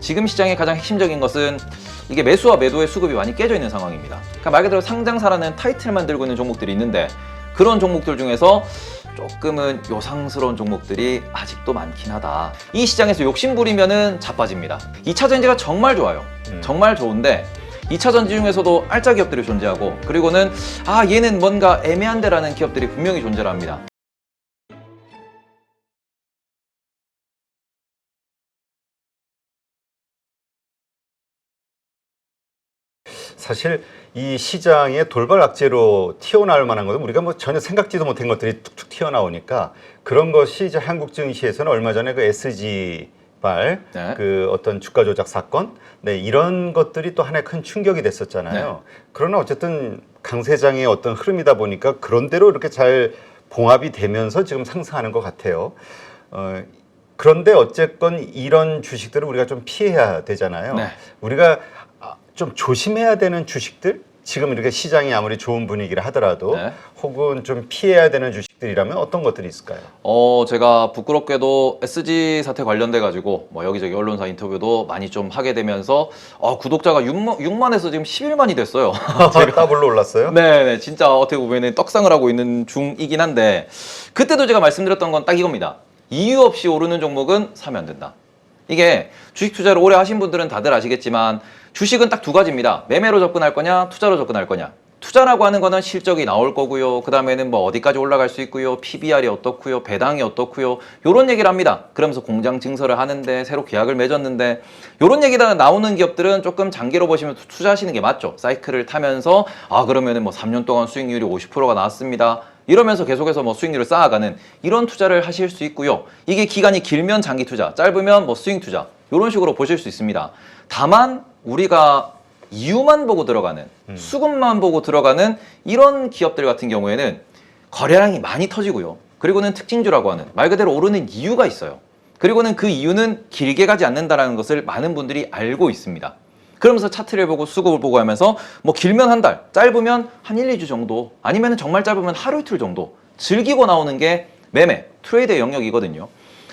지금 시장의 가장 핵심적인 것은 이게 매수와 매도의 수급이 많이 깨져 있는 상황입니다. 그러니까 말 그대로 상장사라는 타이틀만 들고 있는 종목들이 있는데 그런 종목들 중에서 조금은 요상스러운 종목들이 아직도 많긴 하다. 이 시장에서 욕심 부리면은 자빠집니다. 2차 전지가 정말 좋아요. 정말 좋은데 2차 전지 중에서도 알짜 기업들이 존재하고 그리고는 얘는 뭔가 애매한데라는 기업들이 분명히 존재를 합니다. 사실 이 시장의 돌발 악재로 튀어나올 만한 것은 우리가 뭐 전혀 생각지도 못한 것들이 툭툭 튀어나오니까 그런 것이 이제 한국 증시에서는 얼마 전에 그 SG발 네. 그 어떤 주가 조작 사건, 네, 이런 것들이 또 하나의 큰 충격이 됐었잖아요. 네. 그러나 어쨌든 강 세장의 어떤 흐름이다 보니까 그런 대로 이렇게 잘 봉합이 되면서 지금 상승하는 것 같아요. 그런데 어쨌건 이런 주식들을 우리가 좀 피해야 되잖아요. 네. 우리가 좀 조심해야 되는 주식들, 지금 이렇게 시장이 아무리 좋은 분위기를 하더라도 네. 혹은 좀 피해야 되는 주식들이라면 어떤 것들이 있을까요? 제가 부끄럽게도 SG 사태 관련돼 가지고 뭐 여기저기 언론사 인터뷰도 많이 좀 하게 되면서 구독자가 6만에서 지금 11만이 됐어요. 제가 더블로 올랐어요? 네, 진짜 어떻게 보면은 떡상을 하고 있는 중이긴 한데 그때도 제가 말씀드렸던 건 딱 이겁니다. 이유 없이 오르는 종목은 사면 안 된다. 이게 주식 투자를 오래 하신 분들은 다들 아시겠지만 주식은 딱 두 가지입니다. 매매로 접근할 거냐, 투자로 접근할 거냐. 투자라고 하는 거는 실적이 나올 거고요. 그 다음에는 뭐 어디까지 올라갈 수 있고요. PBR이 어떻고요. 배당이 어떻고요. 요런 얘기를 합니다. 그러면서 공장 증설을 하는데 새로 계약을 맺었는데 요런 얘기가 나오는 기업들은 조금 장기로 보시면 투자하시는 게 맞죠. 사이클을 타면서 그러면은 뭐 3년 동안 수익률이 50%가 나왔습니다. 이러면서 계속해서 뭐 수익률을 쌓아가는 이런 투자를 하실 수 있고요. 이게 기간이 길면 장기 투자, 짧으면 뭐 스윙 투자 이런 식으로 보실 수 있습니다. 다만 우리가 이유만 보고 들어가는 수급만 보고 들어가는 이런 기업들 같은 경우에는 거래량이 많이 터지고요. 그리고는 특징주라고 하는 말 그대로 오르는 이유가 있어요. 그리고는 그 이유는 길게 가지 않는다는 것을 많은 분들이 알고 있습니다. 그러면서 차트를 보고 수급을 보고 하면서 뭐 길면 한 달, 짧으면 한 1, 2주 정도 아니면 정말 짧으면 하루 이틀 정도 즐기고 나오는 게 매매, 트레이드의 영역이거든요.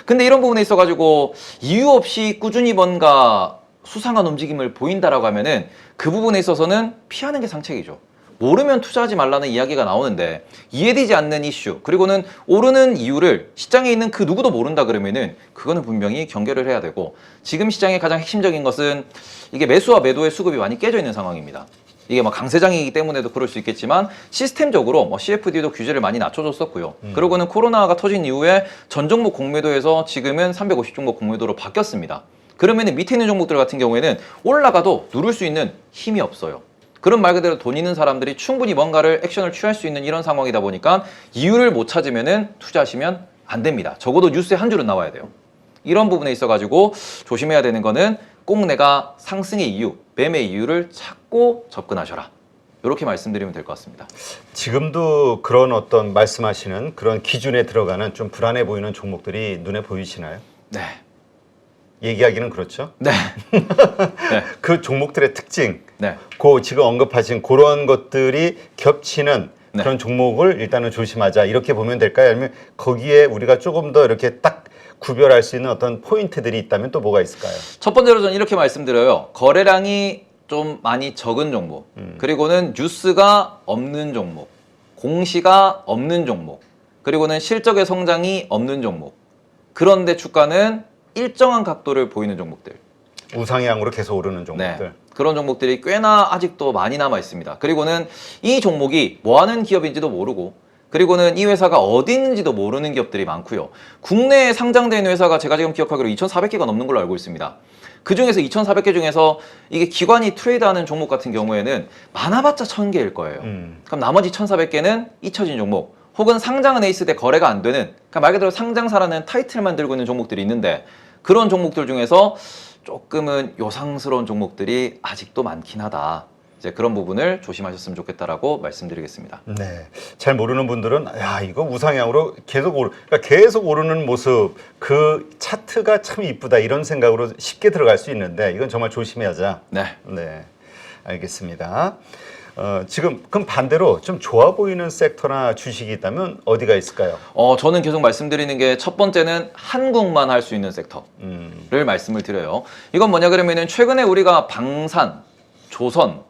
근데 이런 부분에 있어가지고 이유 없이 꾸준히 뭔가 수상한 움직임을 보인다라고 하면은 그 부분에 있어서는 피하는 게 상책이죠. 모르면 투자하지 말라는 이야기가 나오는데 이해되지 않는 이슈 그리고는 오르는 이유를 시장에 있는 그 누구도 모른다 그러면은 그거는 분명히 경계를 해야 되고 지금 시장의 가장 핵심적인 것은 이게 매수와 매도의 수급이 많이 깨져 있는 상황입니다. 이게 뭐 강세장이기 때문에도 그럴 수 있겠지만 시스템적으로 뭐 CFD도 규제를 많이 낮춰줬었고요. 그리고는 코로나가 터진 이후에 전 종목 공매도에서 지금은 350 종목 공매도로 바뀌었습니다. 그러면은 밑에 있는 종목들 같은 경우에는 올라가도 누를 수 있는 힘이 없어요. 그런 말 그대로 돈 있는 사람들이 충분히 뭔가를 액션을 취할 수 있는 이런 상황이다 보니까 이유를 못 찾으면은 투자하시면 안 됩니다. 적어도 뉴스에 한 줄은 나와야 돼요. 이런 부분에 있어가지고 조심해야 되는 거는 꼭 내가 상승의 이유, 매매 이유를 찾고 접근하셔라. 이렇게 말씀드리면 될 것 같습니다. 지금도 그런 어떤 말씀하시는 그런 기준에 들어가는 좀 불안해 보이는 종목들이 눈에 보이시나요? 네. 얘기하기는 그렇죠. 네. 네. 그 종목들의 특징, 네. 지금 언급하신 그런 것들이 겹치는 네. 그런 종목을 일단은 조심하자 이렇게 보면 될까요? 아니면 거기에 우리가 조금 더 이렇게 딱 구별할 수 있는 어떤 포인트들이 있다면 또 뭐가 있을까요? 첫 번째로 저는 이렇게 말씀드려요. 거래량이 좀 많이 적은 종목, 그리고는 뉴스가 없는 종목, 공시가 없는 종목, 그리고는 실적의 성장이 없는 종목. 그런데 주가는 일정한 각도를 보이는 종목들. 우상향으로 계속 오르는 종목들. 네. 그런 종목들이 꽤나 아직도 많이 남아 있습니다. 그리고는 이 종목이 뭐 하는 기업인지도 모르고 그리고는 이 회사가 어디 있는지도 모르는 기업들이 많고요. 국내에 상장되어 있는 회사가 제가 지금 기억하기로 2,400개가 넘는 걸로 알고 있습니다. 그 중에서 2,400개 중에서 이게 기관이 트레이드하는 종목 같은 경우에는 많아봤자 1,000개일 거예요. 그럼 나머지 1,400개는 잊혀진 종목 혹은 상장은 돼 있을 때 거래가 안 되는 그러니까 말 그대로 상장사라는 타이틀만 들고 있는 종목들이 있는데 그런 종목들 중에서 조금은 요상스러운 종목들이 아직도 많긴 하다. 이제 그런 부분을 조심하셨으면 좋겠다라고 말씀드리겠습니다. 네, 잘 모르는 분들은 이거 우상향으로 그러니까 계속 오르는 모습, 그 차트가 참 이쁘다 이런 생각으로 쉽게 들어갈 수 있는데 이건 정말 조심해야자. 네. 네, 알겠습니다. 지금 그럼 반대로 좀 좋아 보이는 섹터나 주식이 있다면 어디가 있을까요? 저는 계속 말씀드리는 게 첫 번째는 한국만 할 수 있는 섹터를 말씀을 드려요. 이건 뭐냐 그러면은 최근에 우리가 방산, 조선,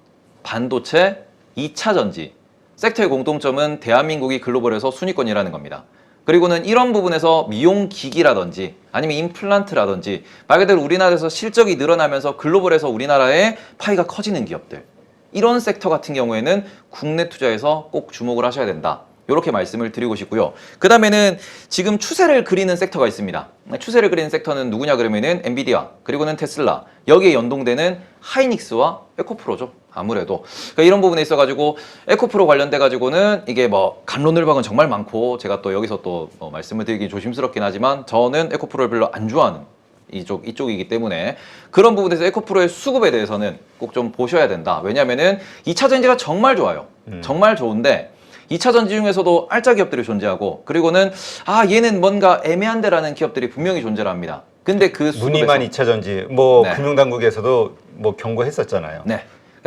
반도체, 2차 전지 섹터의 공통점은 대한민국이 글로벌에서 순위권이라는 겁니다. 그리고는 이런 부분에서 미용기기라든지 아니면 임플란트라든지 말 그대로 우리나라에서 실적이 늘어나면서 글로벌에서 우리나라의 파이가 커지는 기업들, 이런 섹터 같은 경우에는 국내 투자에서 꼭 주목을 하셔야 된다. 이렇게 말씀을 드리고 싶고요. 그 다음에는 지금 추세를 그리는 섹터가 있습니다. 추세를 그리는 섹터는 누구냐 그러면은 엔비디아, 그리고는 테슬라, 여기에 연동되는 하이닉스와 에코프로죠. 아무래도 그러니까 이런 부분에 있어가지고 에코프로 관련돼 가지고는 이게 뭐 갑론을박은 정말 많고, 제가 또 여기서 또 말씀을 드리기 조심스럽긴 하지만 저는 에코프로를 별로 안 좋아하는 이쪽이기 때문에 그런 부분에서 에코프로의 수급에 대해서는 꼭 좀 보셔야 된다. 왜냐면은 2차 전지가 정말 좋아요. 정말 좋은데 2차 전지 중에서도 알짜 기업들이 존재하고, 그리고는 얘는 뭔가 애매한데라는 기업들이 분명히 존재를 합니다. 근데 그 수급에서 무늬만 2차 전지 뭐 네. 금융당국에서도 뭐 경고했었잖아요. 네.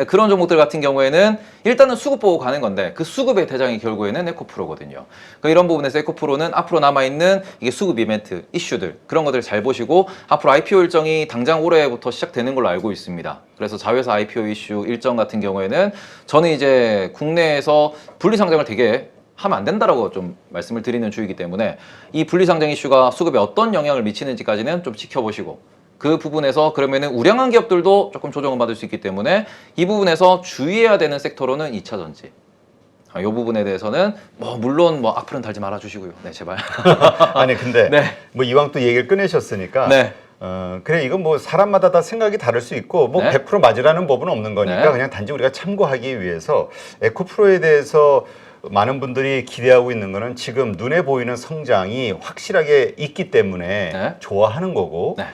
그런 종목들 같은 경우에는 일단은 수급 보고 가는 건데 그 수급의 대장이 결국에는 에코프로거든요. 그러니까 이런 부분에서 에코프로는 앞으로 남아있는 이게 수급 이벤트, 이슈들 그런 것들을 잘 보시고, 앞으로 IPO 일정이 당장 올해부터 시작되는 걸로 알고 있습니다. 그래서 자회사 IPO 이슈 일정 같은 경우에는 저는 이제 국내에서 분리상장을 되게 하면 안 된다라고 좀 말씀을 드리는 주의이기 때문에 이 분리상장 이슈가 수급에 어떤 영향을 미치는지까지는 좀 지켜보시고, 그 부분에서 그러면은 우량한 기업들도 조금 조정을 받을 수 있기 때문에 이 부분에서 주의해야 되는 섹터로는 2차 전지. 이 부분에 대해서는 물론 악플은 달지 말아 주시고요. 네, 제발. 아니 근데 네. 뭐 이왕 또 얘기를 꺼내셨으니까 네. 그래 이건 뭐 사람마다 다 생각이 다를 수 있고 뭐 네. 100% 맞으라는 법은 없는 거니까 네. 그냥 단지 우리가 참고하기 위해서 에코프로에 대해서 많은 분들이 기대하고 있는 거는 지금 눈에 보이는 성장이 확실하게 있기 때문에 네. 좋아하는 거고, 네.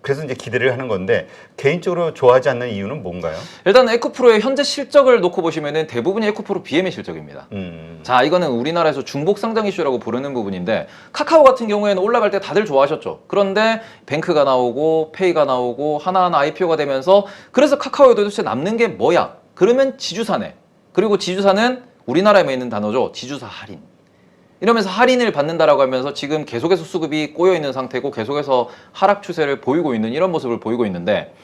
그래서 이제 기대를 하는 건데 개인적으로 좋아하지 않는 이유는 뭔가요? 일단 에코프로의 현재 실적을 놓고 보시면은 대부분이 에코프로 BM의 실적입니다. 자, 이거는 우리나라에서 중복 상장 이슈라고 부르는 부분인데, 카카오 같은 경우에는 올라갈 때 다들 좋아하셨죠. 그런데 뱅크가 나오고 페이가 나오고 하나하나 IPO가 되면서, 그래서 카카오에 도대체 남는 게 뭐야? 그러면 지주사네. 그리고 지주사는 우리나라에 있는 단어죠. 지주사 할인. 이러면서 할인을 받는다라고 하면서 지금 계속해서 수급이 꼬여 있는 상태고 계속해서 하락 추세를 보이고 있는 이런 모습을 보이고 있는데,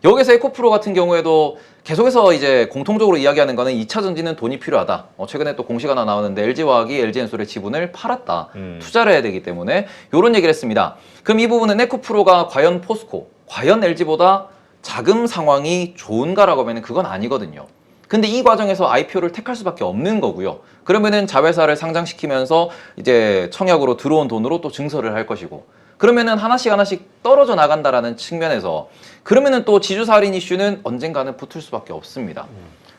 여기서 에코프로 같은 경우에도 계속해서 이제 공통적으로 이야기하는 거는 2차 전지는 돈이 필요하다. 최근에 또 공시가 하나 나왔는데 LG화학이 LG엔솔의 지분을 팔았다. 투자를 해야 되기 때문에 이런 얘기를 했습니다. 그럼 이 부분은 에코프로가 과연 포스코, 과연 LG보다 자금 상황이 좋은가라고 하면 그건 아니거든요. 근데 이 과정에서 IPO를 택할 수밖에 없는 거고요. 그러면은 자회사를 상장시키면서 이제 청약으로 들어온 돈으로 또 증설을 할 것이고, 그러면은 하나씩 떨어져 나간다라는 측면에서 그러면은 또 지주사 할인 이슈는 언젠가는 붙을 수밖에 없습니다.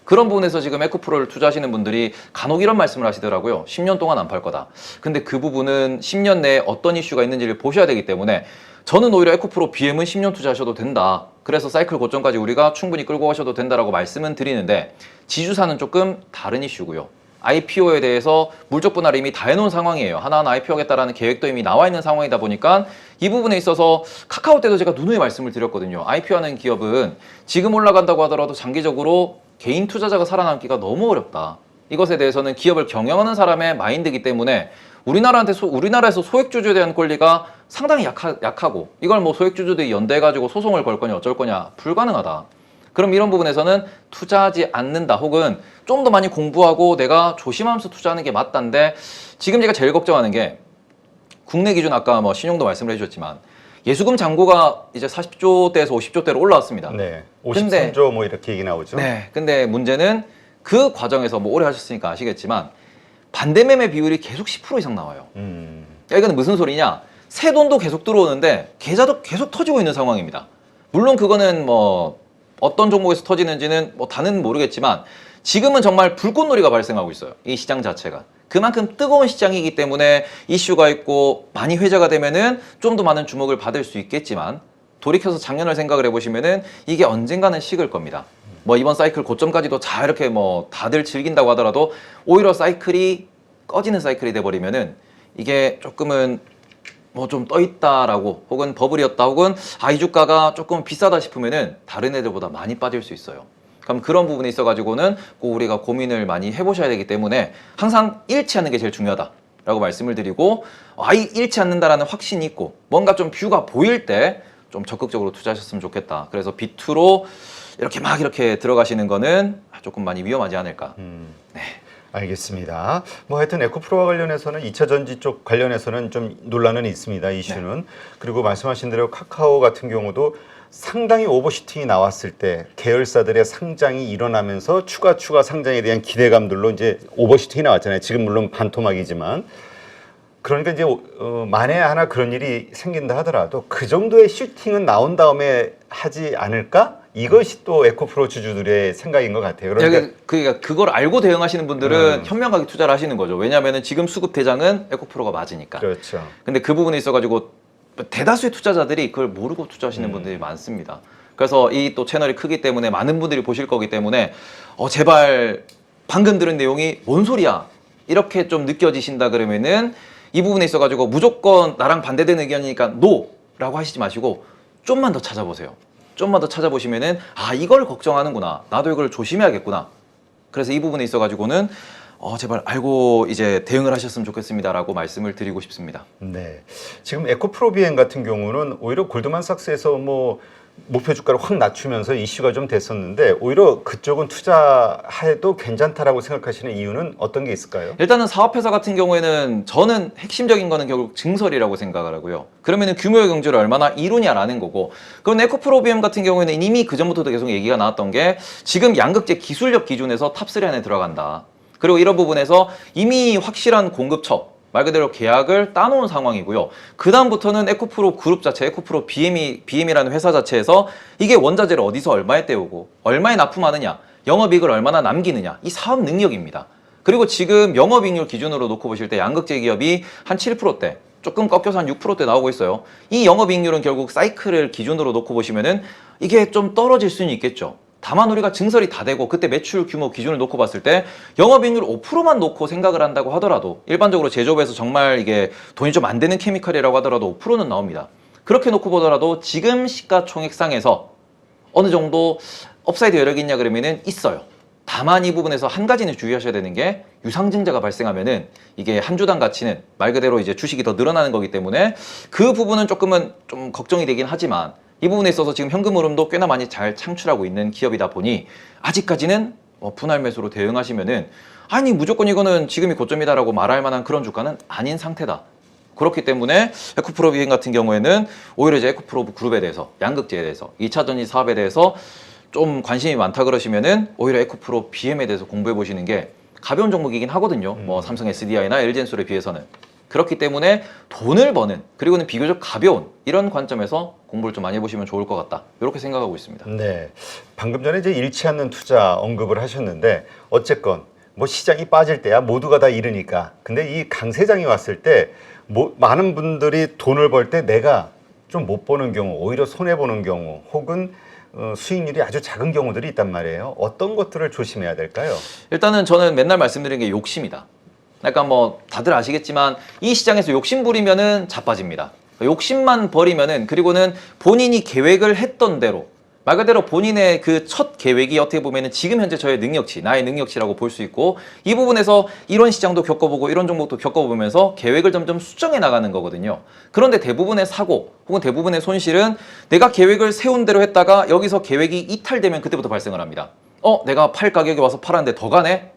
그런 부분에서 지금 에코프로를 투자하시는 분들이 간혹 이런 말씀을 하시더라고요. 10년 동안 안 팔 거다. 근데 그 부분은 10년 내에 어떤 이슈가 있는지를 보셔야 되기 때문에 저는 오히려 에코프로 BM은 10년 투자하셔도 된다. 그래서 사이클 고점까지 우리가 충분히 끌고 가셔도 된다라고 말씀은 드리는데, 지주사는 조금 다른 이슈고요. IPO에 대해서 물적 분할을 이미 다 해놓은 상황이에요. 하나하나 IPO 하겠다라는 계획도 이미 나와 있는 상황이다 보니까 이 부분에 있어서 카카오 때도 제가 누누이 말씀을 드렸거든요. IPO하는 기업은 지금 올라간다고 하더라도 장기적으로 개인 투자자가 살아남기가 너무 어렵다. 이것에 대해서는 기업을 경영하는 사람의 마인드이기 때문에 우리나라에서 소액주주에 대한 권리가 상당히 약하고, 이걸 뭐 소액주주들이 연대해가지고 소송을 걸 거냐 어쩔 거냐 불가능하다. 그럼 이런 부분에서는 투자하지 않는다, 혹은 좀 더 많이 공부하고 내가 조심하면서 투자하는 게 맞다인데, 지금 제가 제일 걱정하는 게 국내 기준 아까 뭐 신용도 말씀을 해주셨지만 예수금 잔고가 이제 40조대에서 50조대로 올라왔습니다. 네, 53조 뭐 이렇게 얘기 나오죠. 네, 근데 문제는 그 과정에서 뭐 오래 하셨으니까 아시겠지만 반대매매 비율이 계속 10% 이상 나와요. 그러니까 이건 무슨 소리냐? 새 돈도 계속 들어오는데 계좌도 계속 터지고 있는 상황입니다. 물론 그거는 뭐 어떤 종목에서 터지는지는 뭐 다는 모르겠지만 지금은 정말 불꽃놀이가 발생하고 있어요. 이 시장 자체가. 그만큼 뜨거운 시장이기 때문에 이슈가 있고 많이 회자가 되면은 좀 더 많은 주목을 받을 수 있겠지만, 돌이켜서 작년을 생각을 해보시면은 이게 언젠가는 식을 겁니다. 뭐 이번 사이클 고점까지도 자 이렇게 뭐 다들 즐긴다고 하더라도 오히려 사이클이 꺼지는 사이클이 돼버리면은 이게 조금은 뭐 좀 떠있다라고, 혹은 버블이었다, 혹은 이 주가가 조금 비싸다 싶으면은 다른 애들보다 많이 빠질 수 있어요. 그럼 그런 부분에 있어가지고는 꼭 우리가 고민을 많이 해보셔야 되기 때문에 항상 잃지 않는 게 제일 중요하다라고 말씀을 드리고 잃지 않는다라는 확신이 있고 뭔가 좀 뷰가 보일 때 좀 적극적으로 투자하셨으면 좋겠다. 그래서 비투로 이렇게 들어가시는 거는 조금 많이 위험하지 않을까. 네. 알겠습니다. 뭐 하여튼 에코프로와 관련해서는 2차 전지 쪽 관련해서는 좀 논란은 있습니다. 이슈는. 네. 그리고 말씀하신 대로 카카오 같은 경우도 상당히 오버슈팅이 나왔을 때 계열사들의 상장이 일어나면서 추가 상장에 대한 기대감들로 이제 오버슈팅이 나왔잖아요. 지금 물론 반토막이지만. 그러니까 이제 만에 하나 그런 일이 생긴다 하더라도 그 정도의 슈팅은 나온 다음에 하지 않을까? 이것이 또 에코프로 주주들의 생각인 것 같아요. 그러니까 그걸 알고 대응하시는 분들은 현명하게 투자를 하시는 거죠. 왜냐하면 지금 수급 대장은 에코프로가 맞으니까. 그렇죠. 근데 그 부분에 있어가지고 대다수의 투자자들이 그걸 모르고 투자하시는 분들이 많습니다. 그래서 이 또 채널이 크기 때문에 많은 분들이 보실 거기 때문에 제발 방금 들은 내용이 뭔 소리야 이렇게 좀 느껴지신다 그러면은 이 부분에 있어가지고 무조건 나랑 반대되는 의견이니까 노라고 하시지 마시고 좀만 더 찾아보세요. 좀만 더 찾아보시면은 이걸 걱정하는구나. 나도 이걸 조심해야겠구나. 그래서 이 부분에 있어가지고는 제발 알고 이제 대응을 하셨으면 좋겠습니다라고 말씀을 드리고 싶습니다. 네, 지금 에코프로 비행 같은 경우는 오히려 골드만삭스에서 뭐 목표 주가를 확 낮추면서 이슈가 좀 됐었는데 오히려 그쪽은 투자해도 괜찮다라고 생각하시는 이유는 어떤 게 있을까요? 일단은 사업회사 같은 경우에는 저는 핵심적인 거는 결국 증설이라고 생각을 하고요. 그러면은 규모의 경제를 얼마나 이루냐라는 거고, 그런 에코프로비엠 같은 경우에는 이미 그 전부터도 계속 얘기가 나왔던 게 지금 양극재 기술력 기준에서 탑3 안에 들어간다. 그리고 이런 부분에서 이미 확실한 공급처, 말 그대로 계약을 따놓은 상황이고요. 그 다음부터는 에코프로 그룹 자체, 에코프로 BM이라는 회사 자체에서 이게 원자재를 어디서 얼마에 떼오고 얼마에 납품하느냐, 영업이익을 얼마나 남기느냐, 이 사업 능력입니다. 그리고 지금 영업이익률 기준으로 놓고 보실 때 양극재 기업이 한 7%대, 조금 꺾여서 한 6%대 나오고 있어요. 이 영업이익률은 결국 사이클을 기준으로 놓고 보시면은 이게 좀 떨어질 수는 있겠죠. 다만 우리가 증설이 다 되고 그때 매출 규모 기준을 놓고 봤을 때 영업이익률 5%만 놓고 생각을 한다고 하더라도 일반적으로 제조업에서 정말 이게 돈이 좀 안 되는 케미칼이라고 하더라도 5%는 나옵니다. 그렇게 놓고 보더라도 지금 시가총액상에서 어느 정도 업사이드 여력이 있냐 그러면은 있어요. 다만 이 부분에서 한 가지는 주의하셔야 되는 게 유상증자가 발생하면은 이게 한 주당 가치는 말 그대로 이제 주식이 더 늘어나는 거기 때문에 그 부분은 조금은 좀 걱정이 되긴 하지만 이 부분에 있어서 지금 현금 흐름도 꽤나 많이 잘 창출하고 있는 기업이다 보니 아직까지는 분할 매수로 대응하시면은 무조건 이거는 지금이 고점이다라고 말할 만한 그런 주가는 아닌 상태다. 그렇기 때문에 에코프로 비행 같은 경우에는 오히려 이제 에코프로 그룹에 대해서 양극재에 대해서 2차 전지 사업에 대해서 좀 관심이 많다 그러시면은 오히려 에코프로 BM에 대해서 공부해 보시는 게 가벼운 종목이긴 하거든요. 뭐 삼성 SDI나 LG엔솔에 비해서는. 그렇기 때문에 돈을 버는 그리고는 비교적 가벼운 이런 관점에서 공부를 좀 많이 해보시면 좋을 것 같다. 이렇게 생각하고 있습니다. 네, 방금 전에 이제 잃지 않는 투자 언급을 하셨는데 어쨌건 뭐 시장이 빠질 때야 모두가 다 잃으니까. 근데 이 강세장이 왔을 때 많은 분들이 돈을 벌 때 내가 좀 못 버는 경우, 오히려 손해 보는 경우, 혹은 수익률이 아주 작은 경우들이 있단 말이에요. 어떤 것들을 조심해야 될까요? 일단은 저는 맨날 말씀드리는 게 욕심이다. 약간 뭐 다들 아시겠지만 이 시장에서 욕심 부리면은 자빠집니다. 욕심만 버리면은 그리고는 본인이 계획을 했던 대로 말 그대로 본인의 그 첫 계획이 어떻게 보면은 지금 현재 저의 능력치, 나의 능력치라고 볼 수 있고 이 부분에서 이런 시장도 겪어보고 이런 종목도 겪어보면서 계획을 점점 수정해 나가는 거거든요. 그런데 대부분의 사고 혹은 대부분의 손실은 내가 계획을 세운 대로 했다가 여기서 계획이 이탈되면 그때부터 발생을 합니다. 내가 팔 가격에 와서 팔았는데 더 가네?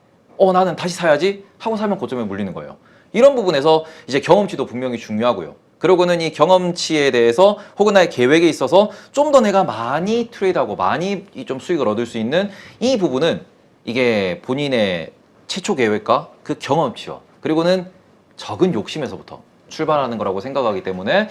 나는 다시 사야지 하고 사면 고점에 물리는 거예요. 이런 부분에서 이제 경험치도 분명히 중요하고요. 그러고는 이 경험치에 대해서 혹은 나의 계획에 있어서 좀 더 내가 많이 트레이드하고 많이 좀 수익을 얻을 수 있는 이 부분은 이게 본인의 최초 계획과 그 경험치와 그리고는 적은 욕심에서부터 출발하는 거라고 생각하기 때문에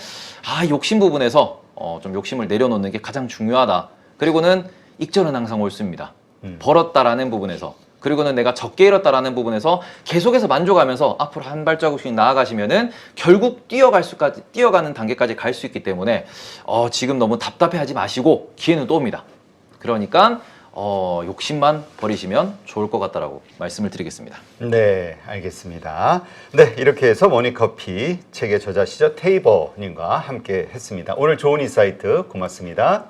욕심 부분에서 좀 욕심을 내려놓는 게 가장 중요하다. 그리고는 익절은 항상 옳습니다. 벌었다라는 부분에서 그리고는 내가 적게 잃었다라는 부분에서 계속해서 만족하면서 앞으로 한 발자국씩 나아가시면은 결국 뛰어가는 단계까지 갈 수 있기 때문에 지금 너무 답답해하지 마시고 기회는 또 옵니다. 그러니까 욕심만 버리시면 좋을 것 같다라고 말씀을 드리겠습니다. 네, 알겠습니다. 네, 이렇게 해서 머니커피 책의 저자시죠 테이버님과 함께 했습니다. 오늘 좋은 인사이트 고맙습니다.